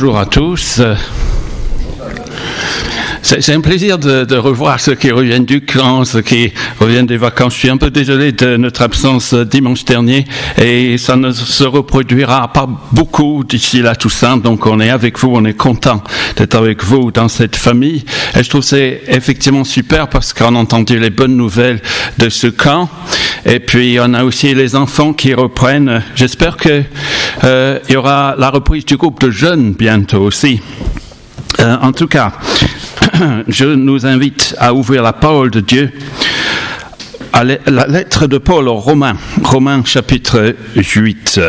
Bonjour à tous. C'est un plaisir de revoir ceux qui reviennent du camp, ceux qui reviennent des vacances. Je suis un peu désolé de notre absence dimanche dernier et ça ne se reproduira pas beaucoup d'ici là tout ça. Donc on est avec vous, on est content d'être avec vous dans cette famille. Et je trouve que c'est effectivement super parce qu'on a entendu les bonnes nouvelles de ce camp. Et puis on a aussi les enfants qui reprennent. J'espère que il y aura la reprise du groupe de jeunes bientôt aussi. En tout cas, je nous invite à ouvrir la parole de Dieu à la lettre de Paul aux Romains, Romains chapitre 8.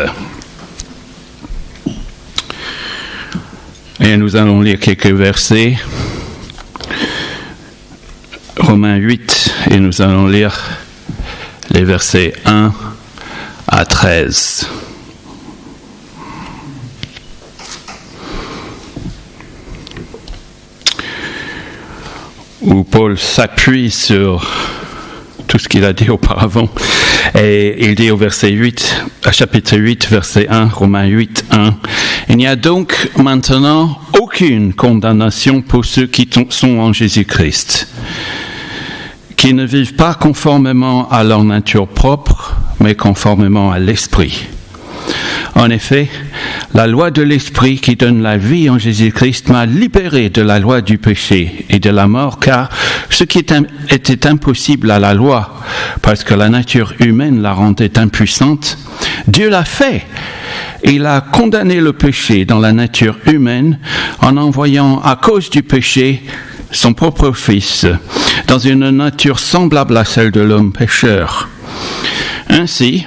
Et nous allons lire quelques versets. Romains 8, et nous allons lire les versets 1 à 13. Où Paul s'appuie sur tout ce qu'il a dit auparavant. Et il dit au verset 8, à chapitre 8, verset 1, Romains 8, 1, « Il n'y a donc maintenant aucune condamnation pour ceux qui sont en Jésus-Christ, qui ne vivent pas conformément à leur nature propre, mais conformément à l'Esprit. En effet, la loi de l'Esprit qui donne la vie en Jésus-Christ m'a libéré de la loi du péché et de la mort, car ce qui était impossible à la loi, parce que la nature humaine la rendait impuissante, Dieu l'a fait. Il a condamné le péché dans la nature humaine en envoyant, à cause du péché, son propre Fils, dans une nature semblable à celle de l'homme pécheur. Ainsi,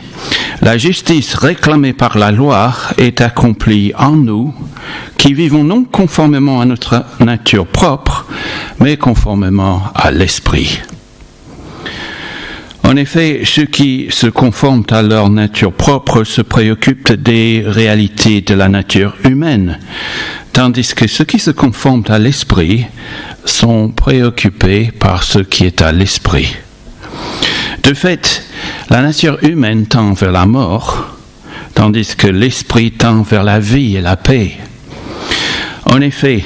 la justice réclamée par la loi est accomplie en nous, qui vivons non conformément à notre nature propre, mais conformément à l'Esprit. En effet, ceux qui se conforment à leur nature propre se préoccupent des réalités de la nature humaine, tandis que ceux qui se conforment à l'Esprit sont préoccupés par ce qui est à l'Esprit. De fait, la nature humaine tend vers la mort, tandis que l'esprit tend vers la vie et la paix. En effet,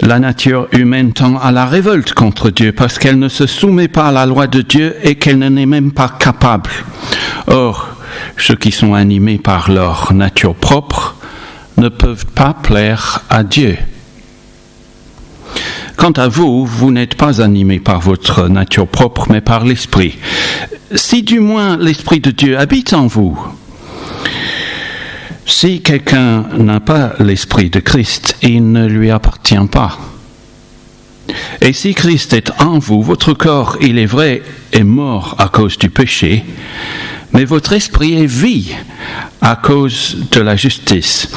la nature humaine tend à la révolte contre Dieu parce qu'elle ne se soumet pas à la loi de Dieu et qu'elle n'en est même pas capable. Or, ceux qui sont animés par leur nature propre ne peuvent pas plaire à Dieu. Quant à vous, vous n'êtes pas animés par votre nature propre, mais par l'Esprit. Si du moins l'Esprit de Dieu habite en vous. Si quelqu'un n'a pas l'Esprit de Christ, il ne lui appartient pas. Et si Christ est en vous, votre corps, il est vrai, est mort à cause du péché, mais votre esprit est vie à cause de la justice.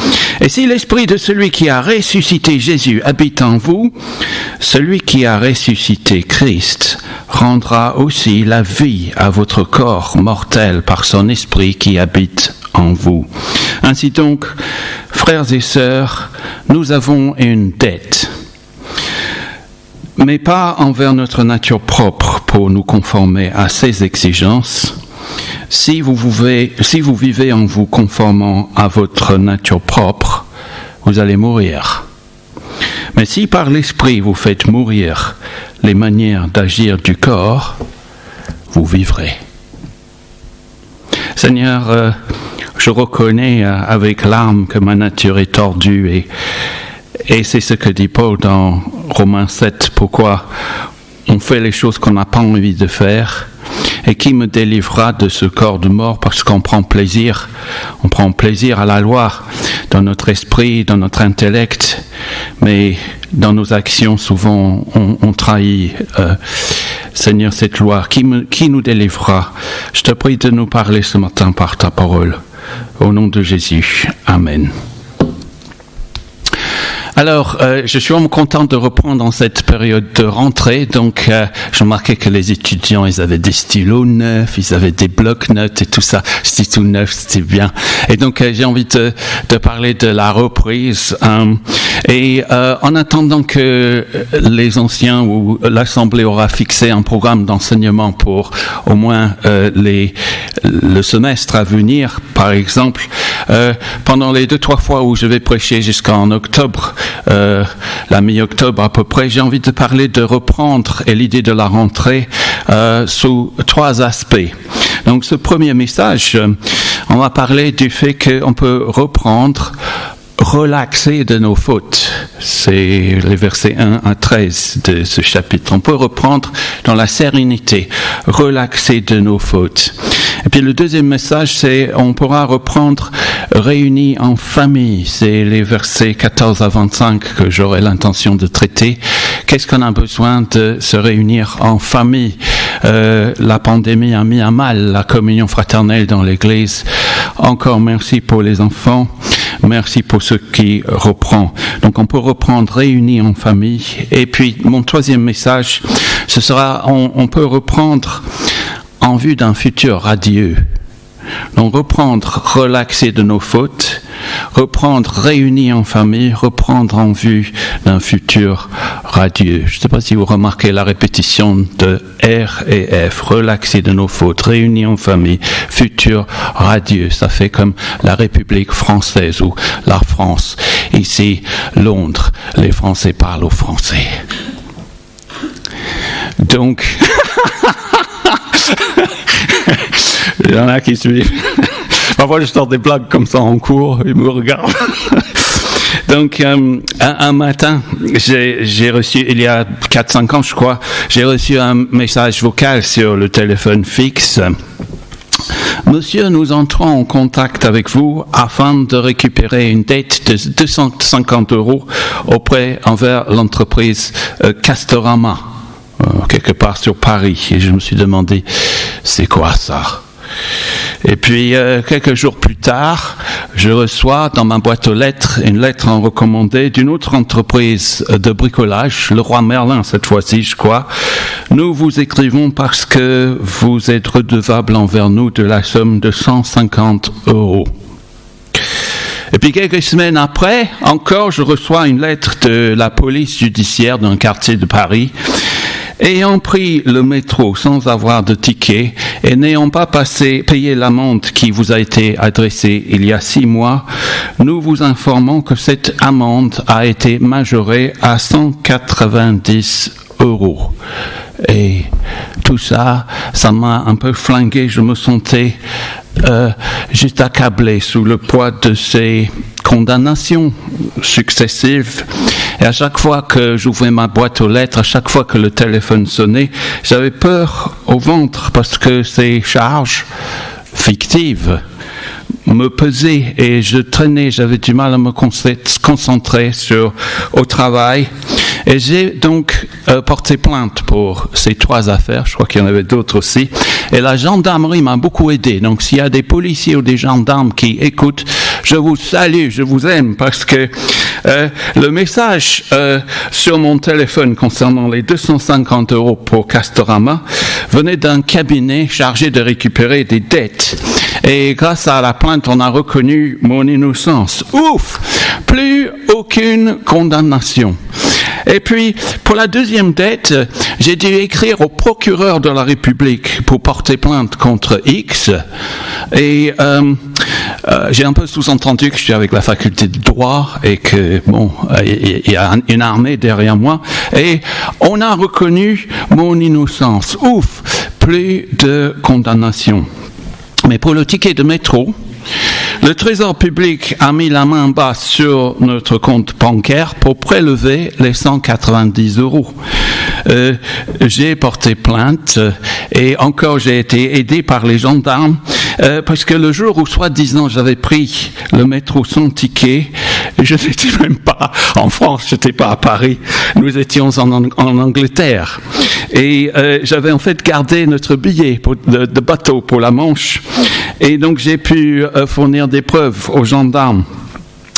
Et si l'esprit de celui qui a ressuscité Jésus habite en vous, celui qui a ressuscité Christ rendra aussi la vie à votre corps mortel par son esprit qui habite en vous. Ainsi donc, frères et sœurs, nous avons une dette, mais pas envers notre nature propre pour nous conformer à ses exigences. Si vous vivez en vous conformant à votre nature propre, vous allez mourir. Mais si par l'esprit vous faites mourir les manières d'agir du corps, vous vivrez. Seigneur, je reconnais avec larmes que ma nature est tordue et c'est ce que dit Paul dans Romains 7, pourquoi on fait les choses qu'on n'a pas envie de faire. Et qui me délivrera de ce corps de mort parce qu'on prend plaisir à la loi dans notre esprit, dans notre intellect, mais dans nos actions souvent on trahit Seigneur cette loi. Qui nous délivrera? Je te prie de nous parler ce matin par ta parole. Au nom de Jésus, Amen. Alors, je suis vraiment content de reprendre dans cette période de rentrée. Donc, je remarquais que les étudiants, ils avaient des stylos neufs, ils avaient des blocs-notes et tout ça. C'était tout neuf, c'était bien. Et donc, j'ai envie de parler de la reprise. Et en attendant que les anciens ou l'Assemblée aura fixé un programme d'enseignement pour au moins le semestre à venir, par exemple, pendant les 2-3 fois où je vais prêcher jusqu'en octobre, la mi-octobre à peu près, j'ai envie de parler de reprendre et l'idée de la rentrée sous 3 aspects. Donc ce premier message, on va parler du fait qu'on peut reprendre, relaxer de nos fautes. C'est les versets 1 à 13 de ce chapitre. On peut reprendre dans la sérénité, relaxer de nos fautes. Et puis le deuxième message, c'est on pourra reprendre réunis en famille. C'est les versets 14 à 25 que j'aurai l'intention de traiter. Qu'est-ce qu'on a besoin de se réunir en famille? La pandémie a mis à mal la communion fraternelle dans l'Église. Encore merci pour les enfants. Merci pour ce qui reprend. Donc on peut reprendre réunis en famille. Et puis mon troisième message, ce sera on peut reprendre en vue d'un futur radieux. Donc reprendre, relaxer de nos fautes, reprendre réunis en famille, reprendre en vue d'un futur radieux. Je ne sais pas si vous remarquez la répétition de R et F, relaxer de nos fautes, réunis en famille, futur radieux. Ça fait comme la République française ou la France. Ici, Londres, les Français parlent aux Français. Donc... Il y en a qui suivent. Parfois, je sors des blagues comme ça en cours, ils me regardent. Donc, un matin, j'ai reçu, il y a 4-5 ans, je crois, j'ai reçu un message vocal sur le téléphone fixe. Monsieur, nous entrons en contact avec vous afin de récupérer une dette de 250 € envers l'entreprise Castorama. Quelque part sur Paris, et je me suis demandé c'est quoi ça. Et puis quelques jours plus tard, je reçois dans ma boîte aux lettres une lettre en recommandé d'une autre entreprise de bricolage, Leroy Merlin cette fois-ci je crois. Nous vous écrivons parce que vous êtes redevable envers nous de la somme de 150 €. Et puis quelques semaines après, encore je reçois une lettre de la police judiciaire d'un quartier de Paris. Ayant pris le métro sans avoir de ticket et n'ayant pas payé l'amende qui vous a été adressée il y a 6 mois, nous vous informons que cette amende a été majorée à 190 €. Et tout ça, ça m'a un peu flingué. Je me sentais juste accablé sous le poids de ces condamnations successives. Et à chaque fois que j'ouvrais ma boîte aux lettres, à chaque fois que le téléphone sonnait, j'avais peur au ventre parce que ces charges fictives me pesaient et je traînais, j'avais du mal à me concentrer au travail. Et j'ai donc porté plainte pour ces 3 affaires, je crois qu'il y en avait d'autres aussi. Et la gendarmerie m'a beaucoup aidé. Donc s'il y a des policiers ou des gendarmes qui écoutent, je vous salue, je vous aime, parce que le message sur mon téléphone concernant les 250 € pour Castorama venait d'un cabinet chargé de récupérer des dettes. Et grâce à la plainte, on a reconnu mon innocence. Ouf! Plus aucune condamnation. Et puis, pour la deuxième dette, j'ai dû écrire au procureur de la République pour porter plainte contre X. Et j'ai un peu sous-entendu que je suis avec la faculté de droit et que, il y a une armée derrière moi. Et on a reconnu mon innocence. Ouf! Plus de condamnation. Mais pour le ticket de métro, le Trésor public a mis la main basse sur notre compte bancaire pour prélever les 190 €. J'ai porté plainte et encore j'ai été aidé par les gendarmes parce que le jour où soi-disant j'avais pris le métro sans ticket, je n'étais même pas en France, je n'étais pas à Paris, nous étions en Angleterre. Et j'avais en fait gardé notre billet de bateau pour la Manche. Et donc j'ai pu fournir des preuves aux gendarmes.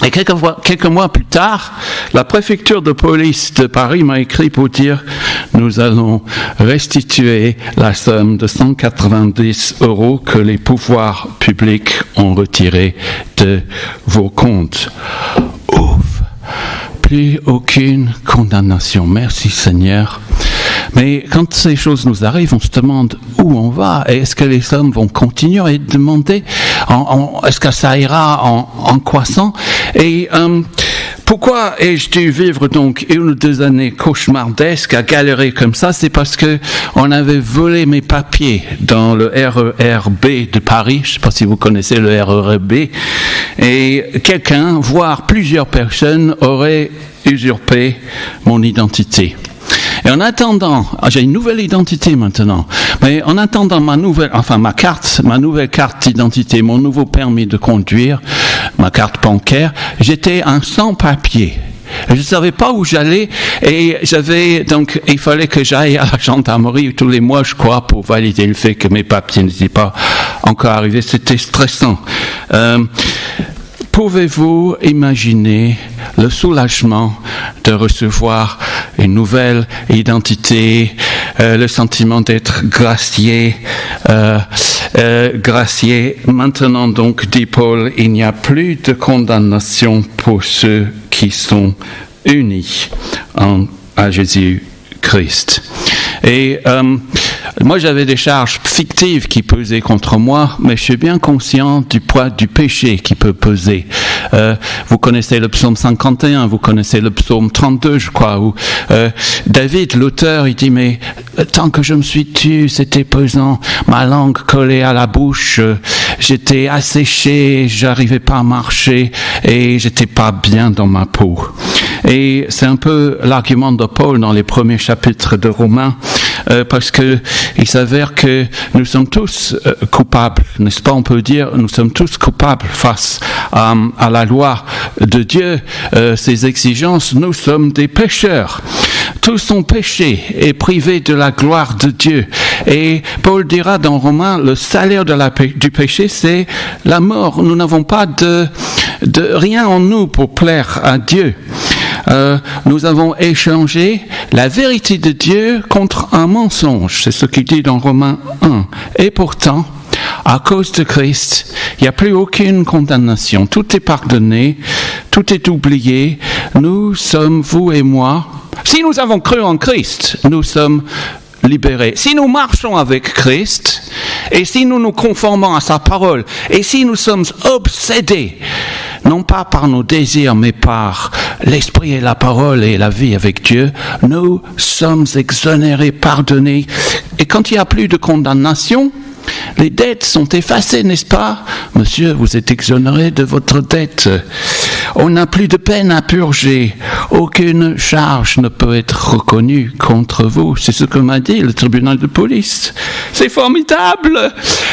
Et quelques mois plus tard, la préfecture de police de Paris m'a écrit pour dire « Nous allons restituer la somme de 190 € que les pouvoirs publics ont retiré de vos comptes. » Ouf! plus aucune condamnation. Merci Seigneur. Mais quand ces choses nous arrivent, on se demande où on va. Et est-ce que les hommes vont continuer à demander est-ce que ça ira en croissant? Et pourquoi ai-je dû vivre donc 1 ou 2 années cauchemardesques à galérer comme ça? C'est parce que on avait volé mes papiers dans le RERB de Paris. Je ne sais pas si vous connaissez le RERB. Et quelqu'un, voire plusieurs personnes, auraient usurpé mon identité. Et en attendant, j'ai une nouvelle identité maintenant, mais en attendant ma nouvelle carte d'identité, mon nouveau permis de conduire, ma carte bancaire, j'étais un sans-papier. Je ne savais pas où j'allais et il fallait que j'aille à la gendarmerie tous les mois, je crois, pour valider le fait que mes papiers n'étaient pas encore arrivés. C'était stressant. Pouvez-vous imaginer le soulagement de recevoir une nouvelle identité, le sentiment d'être gracié. Maintenant donc, dit Paul, il n'y a plus de condamnation pour ceux qui sont unis à Jésus-Christ. Et moi, j'avais des charges fictives qui pesaient contre moi, mais je suis bien conscient du poids du péché qui peut peser. Vous connaissez le psaume 51, vous connaissez le psaume 32, je crois, où David, l'auteur, il dit, mais tant que je me suis tué, c'était pesant, ma langue collée à la bouche, j'étais asséché, j'arrivais pas à marcher et j'étais pas bien dans ma peau. Et c'est un peu l'argument de Paul dans les premiers chapitres de Romains, parce que il s'avère que nous sommes tous coupables, n'est-ce pas? On peut dire, nous sommes tous coupables face à la loi de Dieu, ses exigences. Nous sommes des pécheurs. Tous ont péché et privés de la gloire de Dieu. Et Paul dira dans Romains, le salaire du péché, c'est la mort. Nous n'avons pas de rien en nous pour plaire à Dieu. Nous avons échangé la vérité de Dieu contre un mensonge. C'est ce qu'il dit dans Romains 1. Et pourtant, à cause de Christ, il n'y a plus aucune condamnation. Tout est pardonné, tout est oublié. Nous sommes, vous et moi, si nous avons cru en Christ, nous sommes libérés. Si nous marchons avec Christ, et si nous nous conformons à sa parole, et si nous sommes obsédés, non pas par nos désirs, mais par l'esprit et la parole et la vie avec Dieu, nous sommes exonérés, pardonnés. Et quand il n'y a plus de condamnation, les dettes sont effacées, n'est-ce pas? Monsieur, vous êtes exonéré de votre dette. On n'a plus de peine à purger. Aucune charge ne peut être reconnue contre vous. C'est ce que m'a dit le tribunal de police. C'est formidable.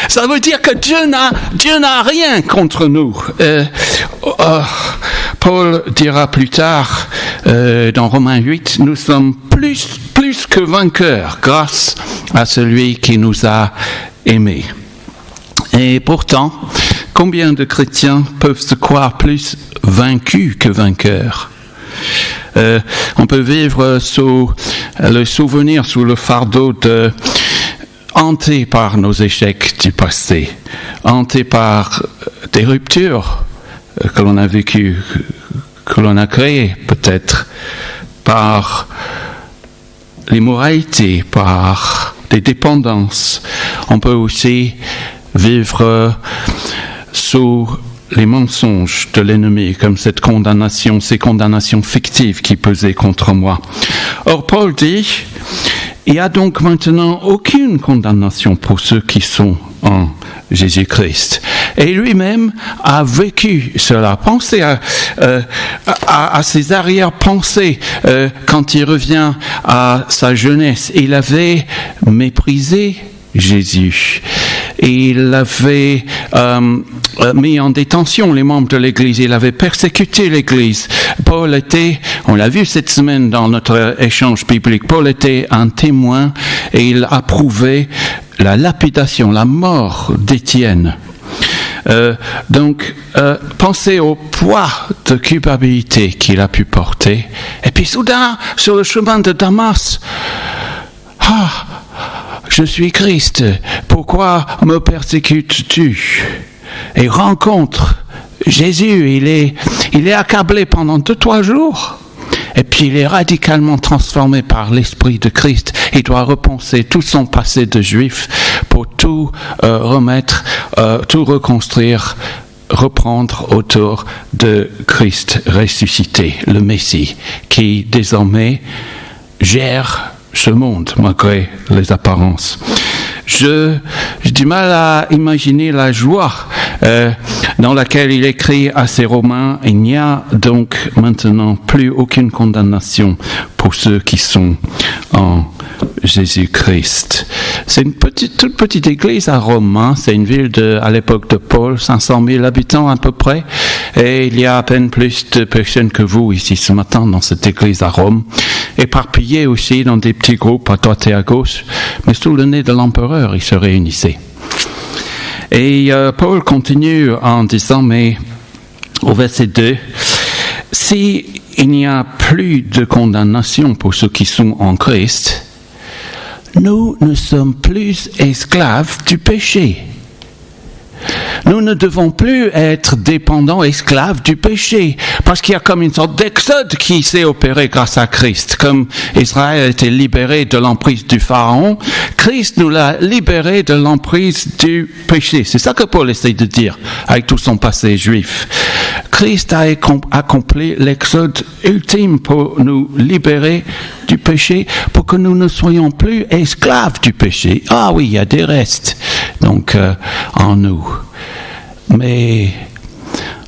Ça veut dire que Dieu n'a rien contre nous. Paul dira plus tard, dans Romains 8, nous sommes plus que vainqueurs grâce à celui qui nous a aimés. Et pourtant, combien de chrétiens peuvent se croire plus vaincus que vainqueurs? On peut vivre sous le souvenir, sous le fardeau hanté par nos échecs du passé, hanté par des ruptures que l'on a vécues, que l'on a créées peut-être, par l'immoralité, par des dépendances. On peut aussi vivre sous les mensonges de l'ennemi, comme ces condamnations fictives qui pesaient contre moi. Or, Paul dit, il n'y a donc maintenant aucune condamnation pour ceux qui sont en Jésus-Christ. Et lui-même a vécu cela. Pensez à ses arrière-pensées quand il revient à sa jeunesse. Il avait méprisé Jésus. Il avait mis en détention les membres de l'Église. Il avait persécuté l'Église. Paul était, on l'a vu cette semaine dans notre échange biblique, Paul était un témoin et il approuvait la lapidation, la mort d'Étienne. Donc, pensez au poids de culpabilité qu'il a pu porter. Et puis soudain, sur le chemin de Damas, je suis Christ, pourquoi me persécutes-tu? Et rencontre Jésus, il est accablé pendant 2-3 jours. et puis il est radicalement transformé par l'Esprit de Christ. Il doit repenser tout son passé de juif pour tout remettre, tout reconstruire, reprendre autour de Christ ressuscité, le Messie, qui désormais gère ce monde, malgré les apparences. J'ai du mal à imaginer la joie dans laquelle il écrit à ses Romains: il n'y a donc maintenant plus aucune condamnation pour ceux qui sont en Jésus-Christ. C'est une toute petite église à Rome, hein. C'est une ville à l'époque de Paul, 500 000 habitants à peu près, et il y a à peine plus de personnes que vous ici ce matin dans cette église à Rome, éparpillées aussi dans des petits groupes à droite et à gauche, mais sous le nez de l'empereur, ils se réunissaient. Et Paul continue en disant, mais au verset 2, si il n'y a plus de condamnation pour ceux qui sont en Christ, nous ne sommes plus esclaves du péché. Nous ne devons plus être dépendants, esclaves du péché, parce qu'il y a comme une sorte d'exode qui s'est opéré grâce à Christ. Comme Israël a été libéré de l'emprise du Pharaon, Christ nous l'a libéré de l'emprise du péché. C'est ça que Paul essaie de dire avec tout son passé juif. Christ a accompli l'exode ultime pour nous libérer du péché, pour que nous ne soyons plus esclaves du péché. Ah oui, il y a des restes donc en nous, mais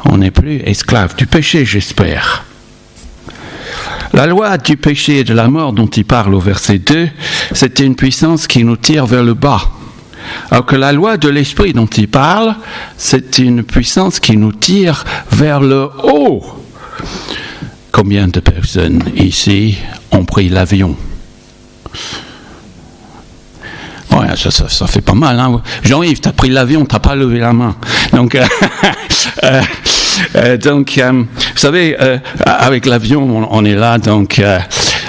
on n'est plus esclaves du péché, j'espère. La loi du péché et de la mort dont il parle au verset 2, c'était une puissance qui nous tire vers le bas. Alors que la loi de l'esprit dont il parle, c'est une puissance qui nous tire vers le haut. Combien de personnes ici ont pris l'avion? Ouais, ça fait pas mal, hein. Jean-Yves, t'as pris l'avion, t'as pas levé la main. Donc, vous savez, avec l'avion, on est là, donc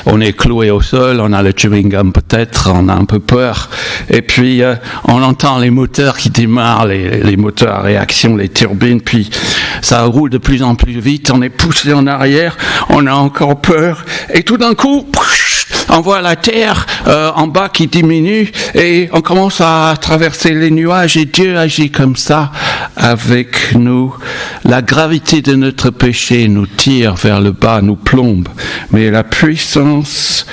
on est cloué au sol, on a le chewing gum peut-être, on a un peu peur, et puis on entend les moteurs qui démarrent, les moteurs à réaction, les turbines, puis ça roule de plus en plus vite, on est poussé en arrière, on a encore peur, et tout d'un coup, on voit la terre en bas qui diminue et on commence à traverser les nuages, et Dieu agit comme ça avec nous. La gravité de notre péché nous tire vers le bas, nous plombe, mais la puissance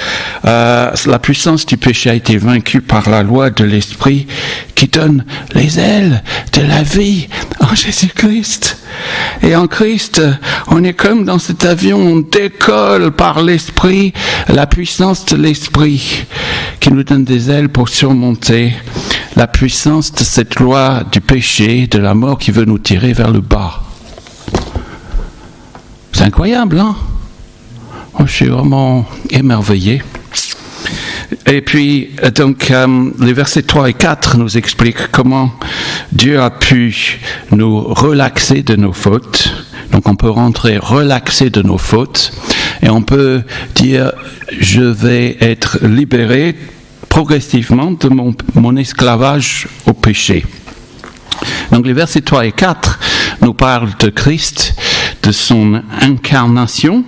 du péché a été vaincue par la loi de l'esprit qui donne les ailes de la vie en Jésus-Christ. Et en Christ, on est comme dans cet avion, on décolle par l'esprit, la puissance de l'esprit qui nous donne des ailes pour surmonter la puissance de cette loi du péché, de la mort qui veut nous tirer vers le bas. C'est incroyable, hein? Je suis vraiment émerveillé. Et puis, donc, les versets 3 et 4 nous expliquent comment Dieu a pu nous relaxer de nos fautes. Donc, on peut rentrer relaxé de nos fautes et on peut dire, je vais être libéré progressivement de mon esclavage au péché. Donc, les versets 3 et 4 nous parlent de Christ, de son incarnation.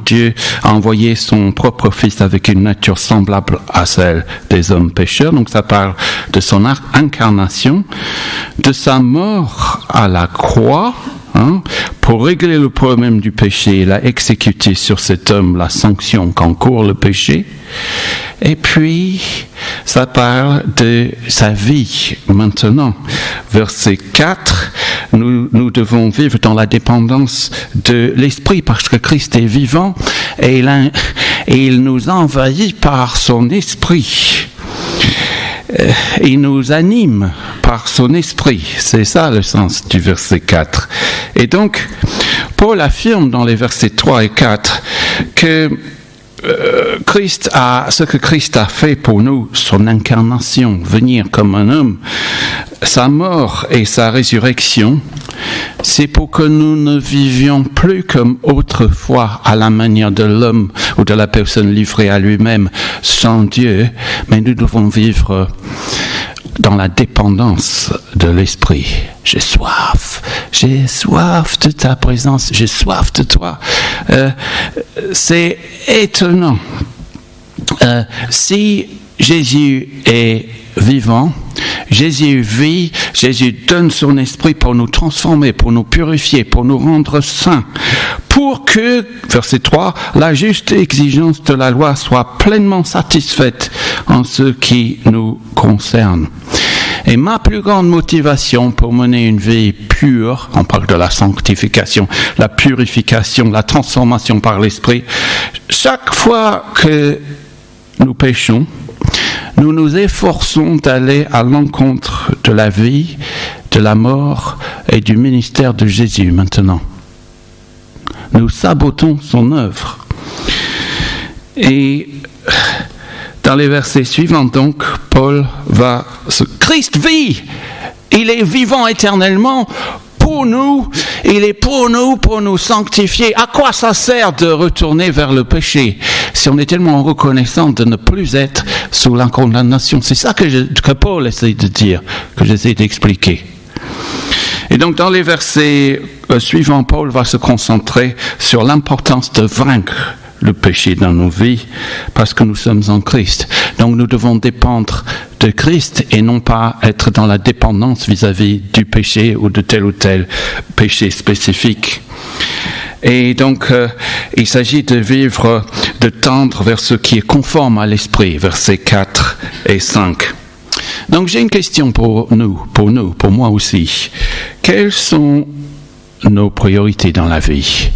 Dieu a envoyé son propre Fils avec une nature semblable à celle des hommes pécheurs. Donc ça parle de son incarnation, de sa mort à la croix, pour régler le problème du péché. Il a exécuté sur cet homme la sanction qu'encourt le péché. Et puis, ça parle de sa vie maintenant. Verset 4, nous devons vivre dans la dépendance de l'Esprit parce que Christ est vivant et il nous envahit par son Esprit. Il nous anime par son esprit. C'est ça le sens du verset 4. Et donc, Paul affirme dans les versets 3 et 4 que ce que Christ a fait pour nous, son incarnation, venir comme un homme, sa mort et sa résurrection, c'est pour que nous ne vivions plus comme autrefois à la manière de l'homme ou de la personne livrée à lui-même sans Dieu, mais nous devons vivre dans la dépendance de l'Esprit. J'ai soif de ta présence, j'ai soif de toi. C'est étonnant. Si Jésus est vivant, Jésus vit, Jésus donne son esprit pour nous transformer, pour nous purifier, pour nous rendre saints, pour que, verset 3, la juste exigence de la loi soit pleinement satisfaite en ce qui nous concerne. Et ma plus grande motivation pour mener une vie pure, on parle de la sanctification, la purification, la transformation par l'esprit, chaque fois que nous péchons, nous nous efforçons d'aller à l'encontre de la vie, de la mort et du ministère de Jésus maintenant. Nous sabotons son œuvre. Et dans les versets suivants, donc, Christ vit, il est vivant éternellement pour nous, il est pour nous sanctifier. À quoi ça sert de retourner vers le péché si on est tellement reconnaissant de ne plus être sous la condamnation? C'est ça que Paul essaie de dire, que j'essaie d'expliquer. Et donc dans les versets suivants, Paul va se concentrer sur l'importance de vaincre le péché dans nos vies, parce que nous sommes en Christ. Donc nous devons dépendre de Christ et non pas être dans la dépendance vis-à-vis du péché ou de tel péché spécifique. Et donc il s'agit de vivre, de tendre vers ce qui est conforme à l'esprit, versets 4 et 5. Donc j'ai une question pour moi aussi. Quelles sont nos priorités dans la vie?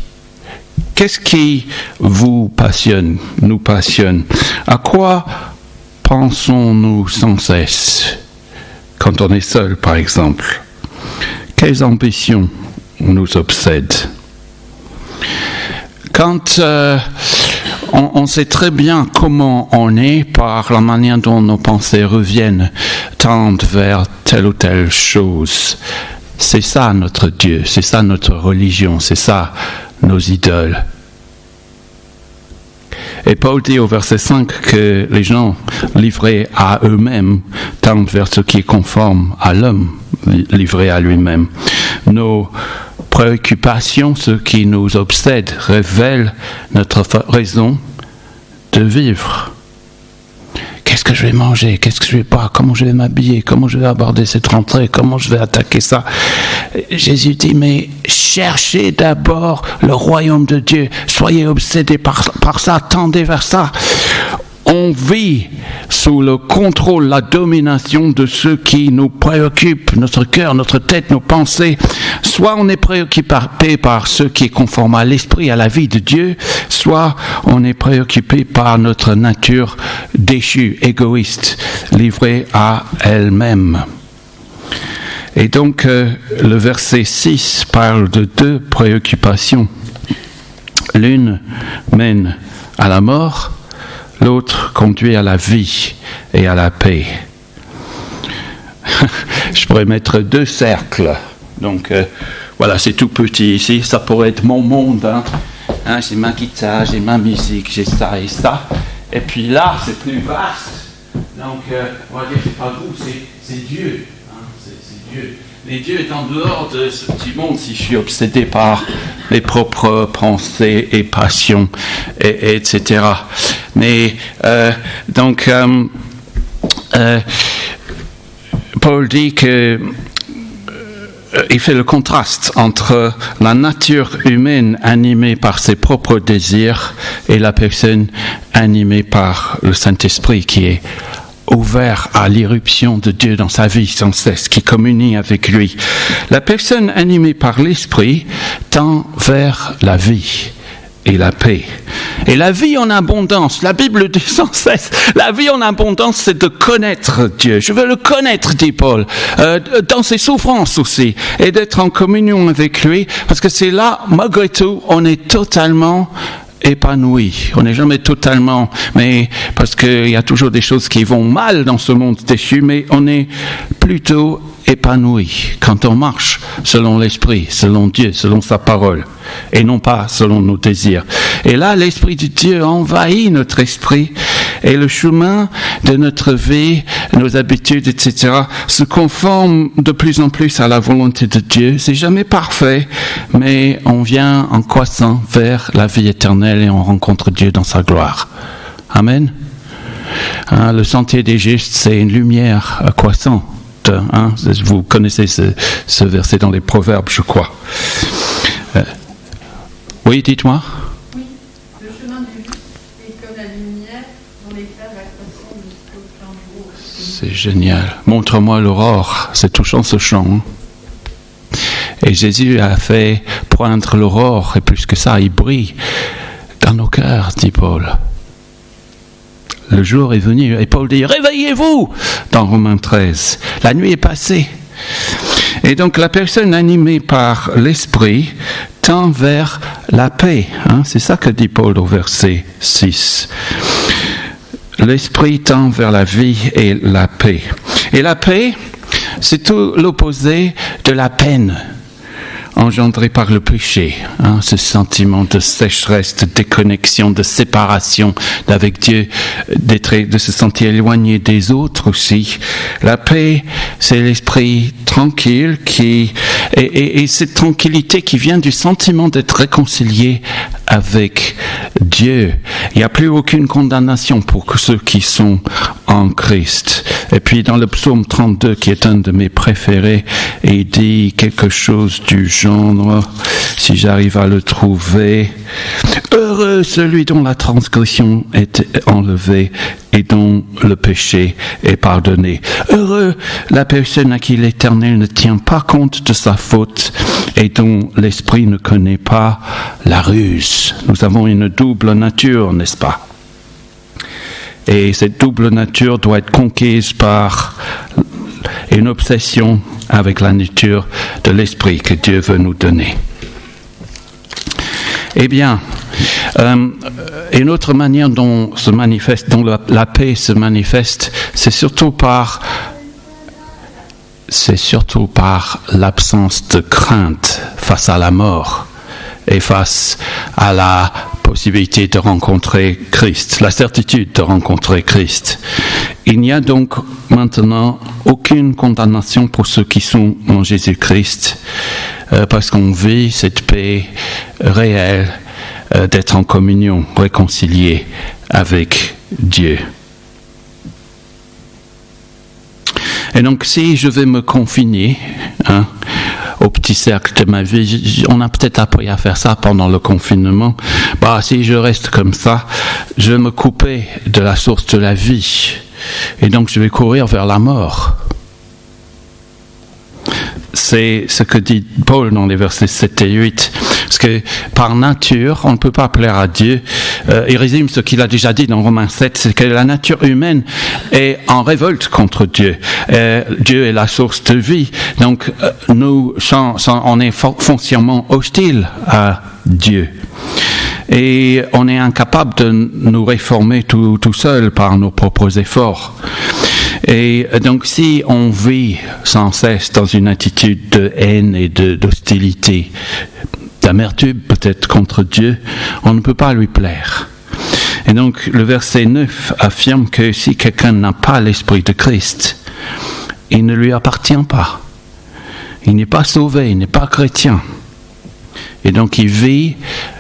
Qu'est-ce qui vous passionne, nous passionne? À quoi pensons-nous sans cesse quand on est seul, par exemple? Quelles ambitions nous obsèdent? Quand on sait très bien comment on est par la manière dont nos pensées reviennent, tendent vers telle ou telle chose, c'est ça notre Dieu, c'est ça notre religion, c'est ça nos idoles. Et Paul dit au verset 5 que les gens livrés à eux-mêmes tendent vers ce qui est conforme à l'homme livré à lui-même. Nos préoccupations, ce qui nous obsède, révèlent notre raison de vivre. Qu'est-ce que je vais manger? Qu'est-ce que je vais boire? Comment je vais m'habiller? Comment je vais aborder cette rentrée? Comment je vais attaquer ça? Jésus dit, mais cherchez d'abord le royaume de Dieu. Soyez obsédés par ça, tendez vers ça. On vit sous le contrôle, la domination de ceux qui nous préoccupent, notre cœur, notre tête, nos pensées. Soit on est préoccupé par ce qui est conforme à l'esprit, à la vie de Dieu, soit on est préoccupé par notre nature déchue, égoïste, livrée à elle-même. Et donc, le verset 6 parle de deux préoccupations. L'une mène à la mort, l'autre conduit à la vie et à la paix. Je pourrais mettre deux cercles. Donc, voilà, c'est tout petit ici. Ça pourrait être mon monde. J'ai ma guitare, j'ai ma musique, j'ai ça et ça. Et puis là, c'est plus vaste. Donc, on va dire, c'est pas vous, c'est Dieu. C'est Dieu. Mais Dieu est en dehors de ce petit monde si je suis obsédé par mes propres pensées et passions, etc. Mais, Paul dit que il fait le contraste entre la nature humaine animée par ses propres désirs et la personne animée par le Saint-Esprit qui est ouvert à l'irruption de Dieu dans sa vie sans cesse, qui communie avec lui. La personne animée par l'Esprit tend vers la vie et la paix. Et la vie en abondance, la Bible dit sans cesse, la vie en abondance, c'est de connaître Dieu. Je veux le connaître, dit Paul, dans ses souffrances aussi, et d'être en communion avec lui, parce que c'est là, malgré tout, on est totalement épanoui. On n'est jamais totalement, mais parce qu'il y a toujours des choses qui vont mal dans ce monde déchu, mais on est plutôt épanoui quand on marche selon l'Esprit, selon Dieu, selon sa parole, et non pas selon nos désirs. Et là, l'Esprit de Dieu envahit notre esprit Et le chemin de notre vie, nos habitudes, etc., se conforme de plus en plus à la volonté de Dieu. C'est jamais parfait, mais on vient en croissant vers la vie éternelle et on rencontre Dieu dans sa gloire. Amen. Le sentier des justes, c'est une lumière croissante. Vous connaissez ce verset dans les Proverbes, je crois. Oui, dites-moi. Oui, le chemin du juste est comme la lumière dont l'éclat va croissant jusqu'au plein jour. C'est génial. Montre-moi l'aurore. C'est touchant ce chant. Et Jésus a fait poindre l'aurore, et plus que ça, il brille dans nos cœurs, dit Paul. Le jour est venu, et Paul dit « Réveillez-vous » dans Romains 13. La nuit est passée. Et donc la personne animée par l'Esprit tend vers la paix. C'est ça que dit Paul au verset 6. L'Esprit tend vers la vie et la paix. Et la paix, c'est tout l'opposé de la peine engendré par le péché, ce sentiment de sécheresse, de déconnexion, de séparation d'avec Dieu, de se sentir éloigné des autres aussi. La paix, c'est l'esprit tranquille et cette tranquillité qui vient du sentiment d'être réconcilié avec Dieu. Il n'y a plus aucune condamnation pour ceux qui sont en Christ. Et puis dans le psaume 32, qui est un de mes préférés, il dit quelque chose du genre, si j'arrive à le trouver, « Heureux celui dont la transgression est enlevée et dont le péché est pardonné. Heureux la personne à qui l'Éternel ne tient pas compte de sa faute et dont l'esprit ne connaît pas la ruse. » Nous avons une double nature, n'est-ce pas? Et cette double nature doit être conquise par une obsession avec la nature de l'esprit que Dieu veut nous donner. Eh bien, une autre manière dont la paix se manifeste, c'est surtout par l'absence de crainte face à la mort et face à la possibilité de rencontrer Christ, la certitude de rencontrer Christ. Il n'y a donc maintenant aucune condamnation pour ceux qui sont en Jésus-Christ, parce qu'on vit cette paix réelle d'être en communion, réconcilié avec Dieu. Et donc, si je vais me confiner au petit cercle de ma vie, on a peut-être appris à faire ça pendant le confinement. Si je reste comme ça, je vais me couper de la source de la vie. Et donc, je vais courir vers la mort. C'est ce que dit Paul dans les versets 7 et 8. Parce que par nature, on ne peut pas plaire à Dieu. Il résume ce qu'il a déjà dit dans Romains 7, c'est que la nature humaine est en révolte contre Dieu. Dieu est la source de vie. Donc, on est foncièrement hostile à Dieu. Et on est incapable de nous réformer tout seul par nos propres efforts. Et donc, si on vit sans cesse dans une attitude de haine et d'hostilité, d'amertume peut-être contre Dieu, on ne peut pas lui plaire. Et donc, le verset 9 affirme que si quelqu'un n'a pas l'Esprit de Christ, il ne lui appartient pas. Il n'est pas sauvé, il n'est pas chrétien. Et donc il vit,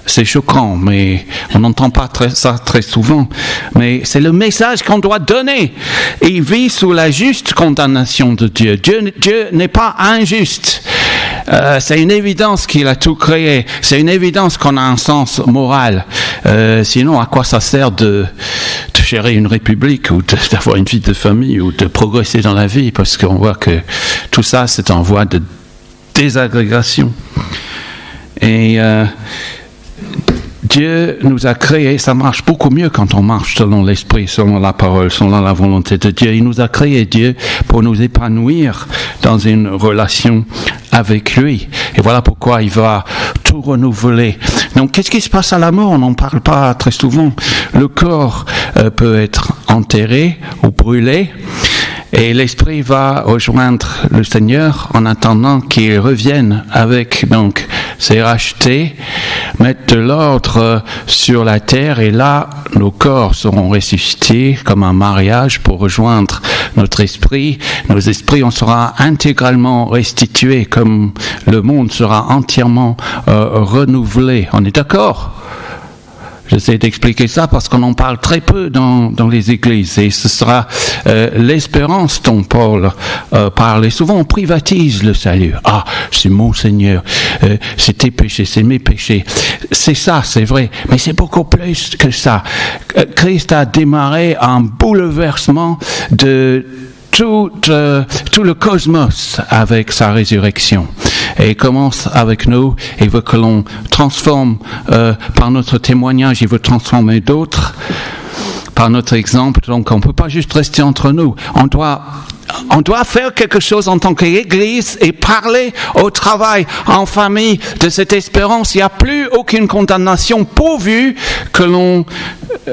c'est choquant, mais on n'entend pas ça très souvent, mais c'est le message qu'on doit donner. Il vit sous la juste condamnation de Dieu. Dieu n'est pas injuste. C'est une évidence qu'il a tout créé. C'est une évidence qu'on a un sens moral. Sinon, à quoi ça sert de gérer une république ou d'avoir une vie de famille ou de progresser dans la vie? Parce qu'on voit que tout ça, c'est en voie de désagrégation. Et Dieu nous a créés, ça marche beaucoup mieux quand on marche selon l'esprit, selon la parole, selon la volonté de Dieu. Il nous a créé, Dieu, pour nous épanouir dans une relation avec lui. Et voilà pourquoi il va tout renouveler. Donc, qu'est-ce qui se passe à la mort? On n'en parle pas très souvent. Le corps peut être enterré ou brûlé. Et l'esprit va rejoindre le Seigneur en attendant qu'il revienne avec donc c'est racheter, mettre de l'ordre sur la terre, et là, nos corps seront ressuscités comme un mariage pour rejoindre notre esprit. Nos esprits, on sera intégralement restitués, comme le monde sera entièrement renouvelé. On est d'accord ? J'essaie d'expliquer ça parce qu'on en parle très peu dans les églises, et ce sera l'espérance dont Paul parle. Et souvent on privatise le salut. Ah, c'est mon Seigneur, c'est tes péchés, c'est mes péchés. C'est ça, c'est vrai, mais c'est beaucoup plus que ça. Christ a démarré un bouleversement de tout le cosmos avec sa résurrection. Et il commence avec nous, il veut que l'on transforme par notre témoignage, il veut transformer d'autres par notre exemple. Donc on ne peut pas juste rester entre nous, on doit faire quelque chose en tant qu'Église et parler au travail, en famille, de cette espérance. Il n'y a plus aucune condamnation pourvu que l'on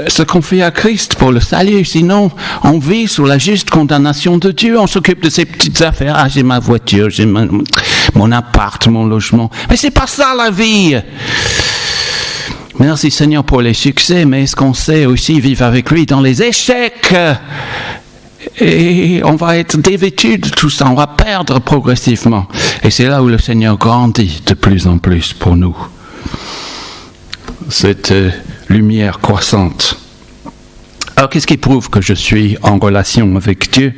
se confie à Christ pour le salut. Sinon, on vit sous la juste condamnation de Dieu. On s'occupe de ces petites affaires. Ah, j'ai ma voiture, j'ai mon appart, mon logement. Mais c'est pas ça la vie. Merci Seigneur pour les succès, mais est-ce qu'on sait aussi vivre avec lui dans les échecs ? Et on va être dévêtu de tout ça, on va perdre progressivement. Et c'est là où le Seigneur grandit de plus en plus pour nous. Cette lumière croissante. Alors qu'est-ce qui prouve que je suis en relation avec Dieu ?